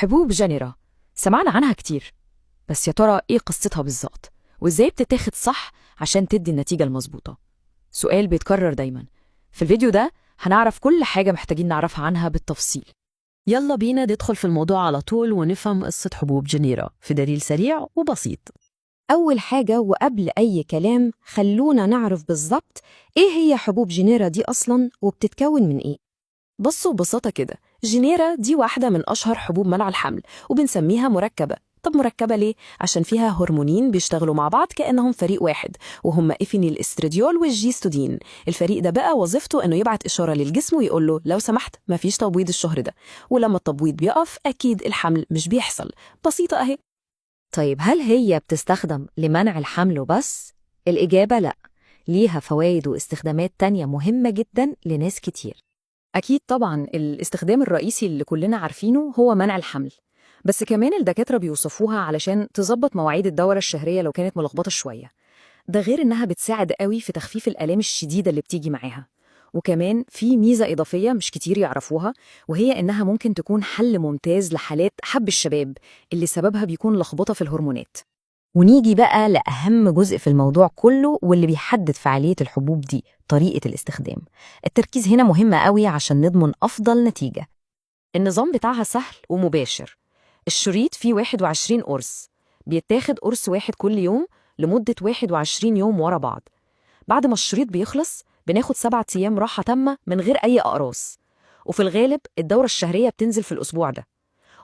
حبوب جنرا سمعنا عنها كتير، بس يا ترى إيه قصتها بالظبط؟ وإزاي بتتاخد صح عشان تدي النتيجة المظبوطة؟ سؤال بيتكرر دايما. في الفيديو ده هنعرف كل حاجة محتاجين نعرفها عنها بالتفصيل. يلا بينا ندخل في الموضوع على طول ونفهم قصة حبوب جنيرا في دليل سريع وبسيط. أول حاجة وقبل أي كلام خلونا نعرف بالظبط إيه هي حبوب جنيرا دي أصلاً وبتتكون من إيه؟ بصوا ببساطة كده، جينيرا دي واحدة من أشهر حبوب منع الحمل وبنسميها مركبة. طب مركبة ليه؟ عشان فيها هرمونين بيشتغلوا مع بعض كأنهم فريق واحد، وهم إفينيل استراديول والجيستودين. الفريق ده بقى وظيفته إنه يبعت إشارة للجسم ويقول له لو سمحت مفيش تبويض الشهر ده، ولما التبويض بيقف أكيد الحمل مش بيحصل. بسيطة أهي. طيب هل هي بتستخدم لمنع الحمل وبس؟ الإجابة لأ، ليها فوائد واستخدامات تانية مهمة جدا لناس كتير. أكيد طبعا الاستخدام الرئيسي اللي كلنا عارفينه هو منع الحمل، بس كمان الدكاترة بيوصفوها علشان تظبط مواعيد الدورة الشهرية لو كانت ملخبطة شوية. ده غير إنها بتساعد قوي في تخفيف الآلام الشديدة اللي بتيجي معاها. وكمان في ميزة إضافية مش كتير يعرفوها، وهي إنها ممكن تكون حل ممتاز لحالات حب الشباب اللي سببها بيكون لخبطة في الهرمونات. ونيجي بقى لأهم جزء في الموضوع كله واللي بيحدد فعالية الحبوب دي، طريقة الاستخدام. التركيز هنا مهم قوي عشان نضمن أفضل نتيجة. النظام بتاعها سهل ومباشر. الشريط فيه 21 قرص، بيتاخد قرص واحد كل يوم لمدة 21 يوم ورا بعض. بعد ما الشريط بيخلص بناخد 7 أيام راحة تامة من غير أي أقراص، وفي الغالب الدورة الشهرية بتنزل في الأسبوع ده،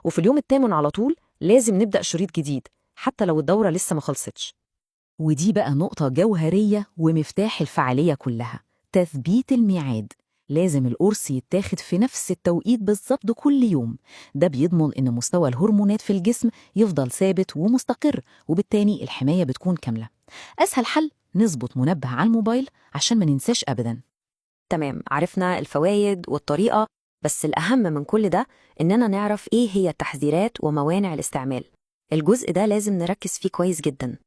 وفي اليوم الثامن على طول لازم نبدأ شريط جديد حتى لو الدورة لسه ما خلصتش. ودي بقى نقطة جوهرية ومفتاح الفعالية كلها، تثبيت الميعاد. لازم القرص يتاخد في نفس التوقيت بالظبط كل يوم. ده بيضمن إن مستوى الهرمونات في الجسم يفضل ثابت ومستقر، وبالتالي الحماية بتكون كاملة. أسهل حل نظبط منبه على الموبايل عشان ما ننساش أبداً. تمام، عرفنا الفوائد والطريقة، بس الأهم من كل ده إننا نعرف إيه هي التحذيرات وموانع الاستعمال. الجزء ده لازم نركز فيه كويس جدا.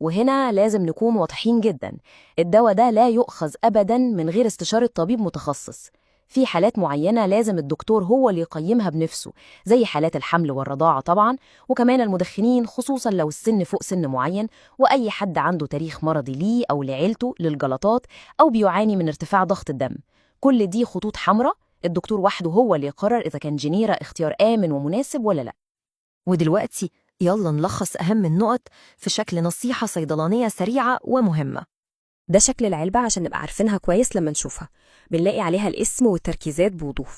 وهنا لازم نكون واضحين جدا، الدواء ده لا يؤخذ أبدا من غير استشارة طبيب متخصص. في حالات معينة لازم الدكتور هو اللي يقيمها بنفسه، زي حالات الحمل والرضاعة طبعا، وكمان المدخنين خصوصا لو السن فوق سن معين، وأي حد عنده تاريخ مرضي ليه أو لعيلته للجلطات، أو بيعاني من ارتفاع ضغط الدم. كل دي خطوط حمراء، الدكتور وحده هو اللي يقرر إذا كان جنيرا اختيار آمن ومناسب ولا لا. ودلوقتي يلا نلخص أهم النقط في شكل نصيحة صيدلانية سريعة ومهمة. ده شكل العلبة عشان نبقى عارفينها كويس لما نشوفها، بنلاقي عليها الاسم والتركيزات بوضوح.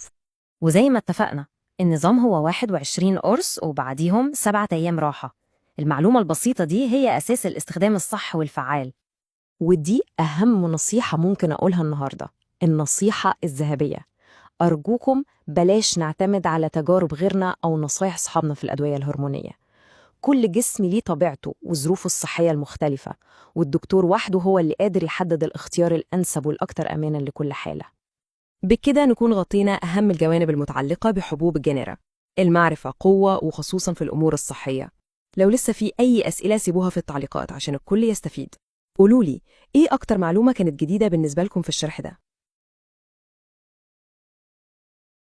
وزي ما اتفقنا النظام هو 21 قرص وبعديهم 7 أيام راحة. المعلومة البسيطة دي هي أساس الاستخدام الصح والفعال. ودي أهم نصيحة ممكن أقولها النهاردة، النصيحة الذهبية. أرجوكم بلاش نعتمد على تجارب غيرنا أو نصايح صحابنا في الأدوية الهرمونية. كل جسم ليه طبيعته وظروفه الصحية المختلفة، والدكتور وحده هو اللي قادر يحدد الاختيار الأنسب والأكثر أماناً لكل حالة. بكده نكون غطينا أهم الجوانب المتعلقة بحبوب الجنيرا. المعرفة قوة، وخصوصاً في الأمور الصحية. لو لسه في أي أسئلة سيبوها في التعليقات عشان الكل يستفيد. قولولي إيه أكتر معلومة كانت جديدة بالنسبة لكم في الشرح ده.